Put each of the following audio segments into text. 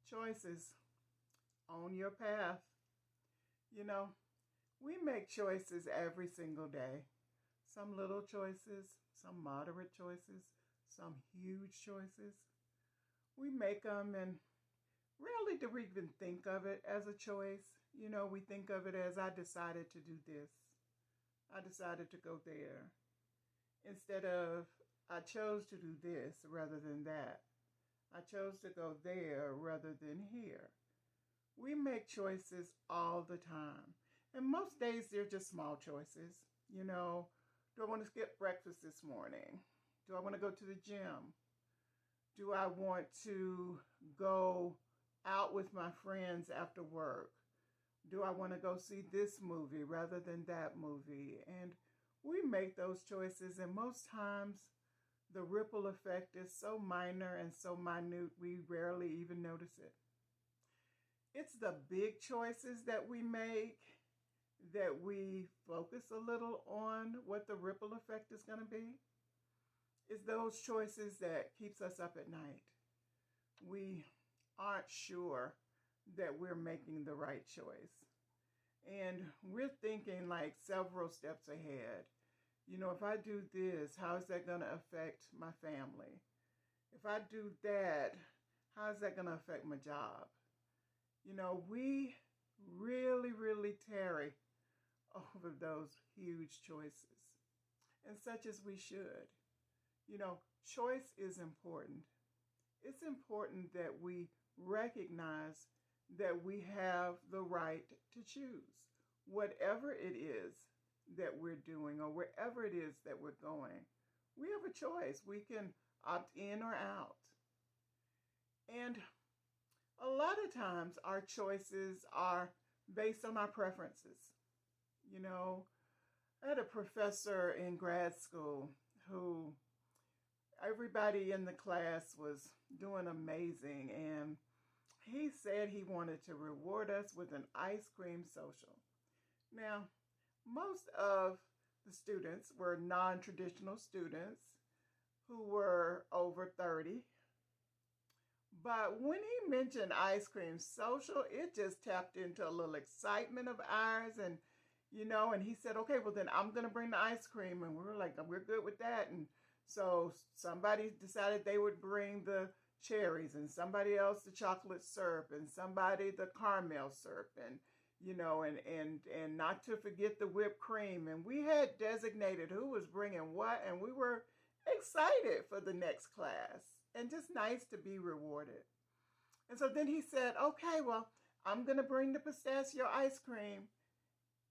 Choices on your path. You know, we make choices every single day. Some little choices, some moderate choices, some huge choices. We make them, and rarely do we even think of it as a choice. We think of it as I decided to do this. I decided to go there. Instead of I chose to do this rather than that. I chose to go there rather than here. We make choices all the time. And most days they're just small choices. Do I want to skip breakfast this morning? Do I want to go to the gym? Do I want to go out with my friends after work? Do I want to go see this movie rather than that movie? And we make those choices, and most times the ripple effect is so minor and so minute we rarely even notice it. It's the big choices that we make that we focus a little on what the ripple effect is going to be. It's those choices that keeps us up at night. We aren't sure that we're making the right choice. And we're thinking like several steps ahead. If I do this, how is that going to affect my family? If I do that, how is that going to affect my job? We really, really tarry over those huge choices, and such as we should. Choice is important. It's important that we recognize that we have the right to choose whatever it is that we're doing or wherever it is that we're going. We have a choice. We can opt in or out. And a lot of times our choices are based on our preferences. I had a professor in grad school who everybody in the class was doing amazing, and he said he wanted to reward us with an ice cream social. Now, most of the students were non-traditional students who were over 30. But when he mentioned ice cream social, it just tapped into a little excitement of ours. And he said, okay, well then I'm going to bring the ice cream. And we were like, we're good with that. And so somebody decided they would bring the cherries, and somebody else the chocolate syrup, and somebody the caramel syrup, and and not to forget the whipped cream. And we had designated who was bringing what, and we were excited for the next class and just nice to be rewarded. And so then he said, okay, well, I'm going to bring the pistachio ice cream.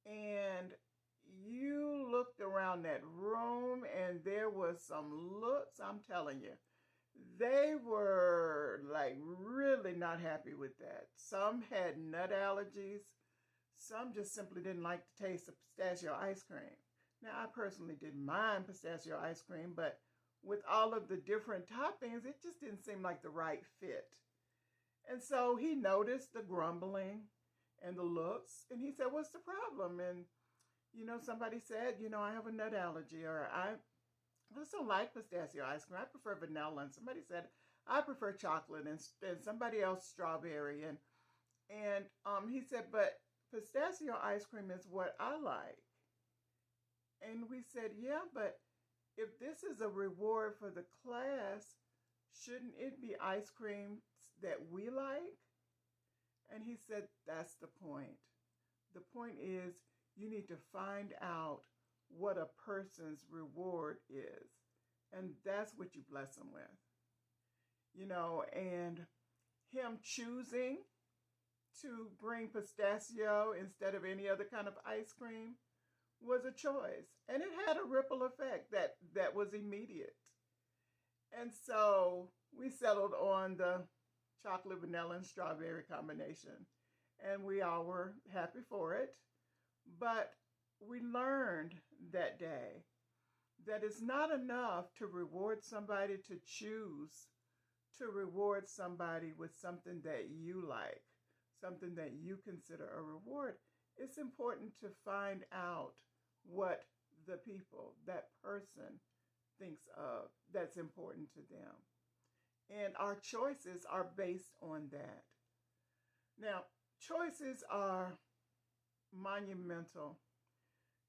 And you looked around that room and there was some looks, I'm telling you. They were like really not happy with that. Some had nut allergies. Some just simply didn't like the taste of pistachio ice cream. Now, I personally didn't mind pistachio ice cream, but with all of the different toppings, it just didn't seem like the right fit. And so he noticed the grumbling and the looks, and he said, what's the problem? And, somebody said, I have a nut allergy, or I just don't like pistachio ice cream. I prefer vanilla. And somebody said, I prefer chocolate, and somebody else strawberry. And he said, but pistachio ice cream is what I like. And we said, yeah, but if this is a reward for the class, shouldn't it be ice cream that we like? And he said, that's the point. The point is you need to find out what a person's reward is. And that's what you bless them with. And him choosing to bring pistachio instead of any other kind of ice cream was a choice. And it had a ripple effect that was immediate. And so we settled on the chocolate, vanilla, and strawberry combination. And we all were happy for it. But we learned that day that it's not enough to reward somebody, to choose to reward somebody with something that you like, something that you consider a reward. It's important to find out what the people, that person, thinks of that's important to them. And our choices are based on that. Now, choices are monumental.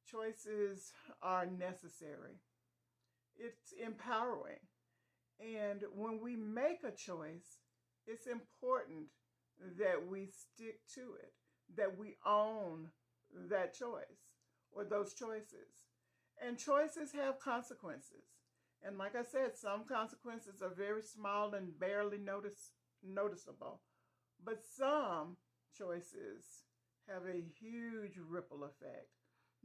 Choices are necessary. It's empowering. And when we make a choice, it's important that we stick to it, that we own that choice or those choices. And choices have consequences. And like I said, some consequences are very small and barely noticeable. But some choices have a huge ripple effect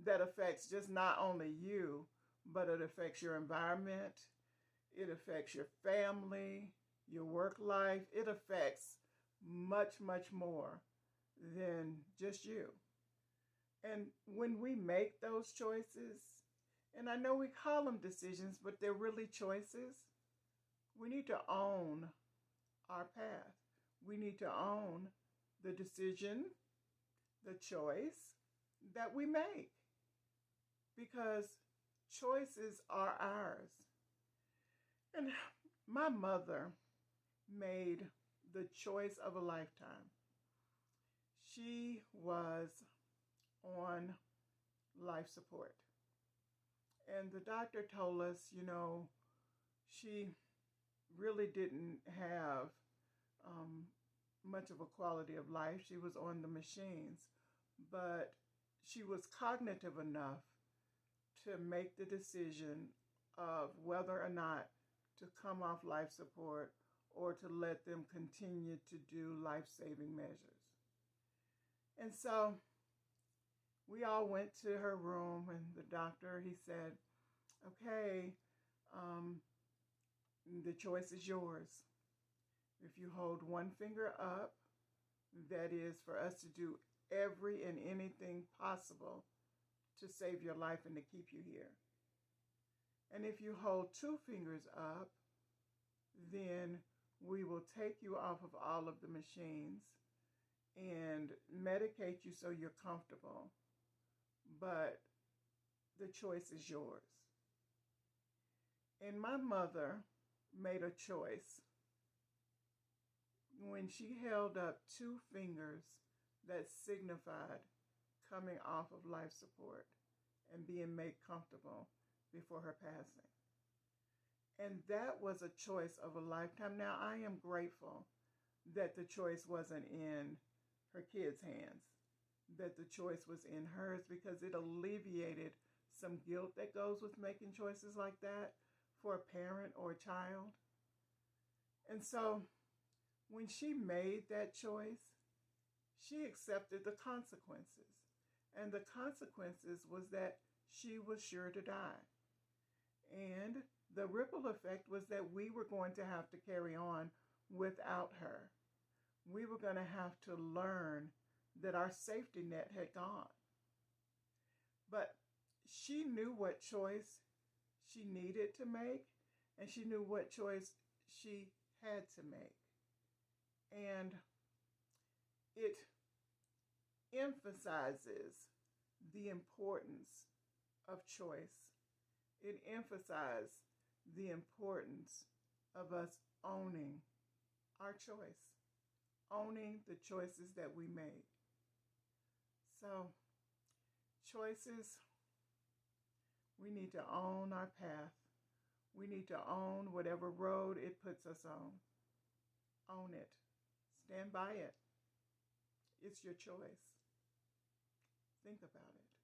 that affects just not only you, but it affects your environment, it affects your family, your work life. It affects much, much more than just you. And when we make those choices, and I know we call them decisions, but they're really choices, we need to own our path. We need to own the decision, the choice that we make, because choices are ours. And my mother made the choice of a lifetime. She was on life support. And the doctor told us, she really didn't have much of a quality of life. She was on the machines, but she was cognitive enough to make the decision of whether or not to come off life support or to let them continue to do life-saving measures. And so we all went to her room, and the doctor, he said, okay, the choice is yours. If you hold one finger up, that is for us to do every and anything possible to save your life and to keep you here. And if you hold two fingers up, then we will take you off of all of the machines and medicate you so you're comfortable. But the choice is yours. And my mother made a choice when she held up two fingers that signified coming off of life support and being made comfortable before her passing. And that was a choice of a lifetime. Now, I am grateful that the choice wasn't in her kids' hands, that the choice was in hers, because it alleviated some guilt that goes with making choices like that for a parent or a child. And so when she made that choice, she accepted the consequences. And the consequences was that she was sure to die. And the ripple effect was that we were going to have to carry on without her. We were going to have to learn that our safety net had gone. But she knew what choice she needed to make, and she knew what choice she had to make. And it emphasizes the importance of choice. It emphasizes the importance of us owning our choice, owning the choices that we made. So, choices, we need to own our path. We need to own whatever road it puts us on. Own it. Stand by it. It's your choice. Think about it.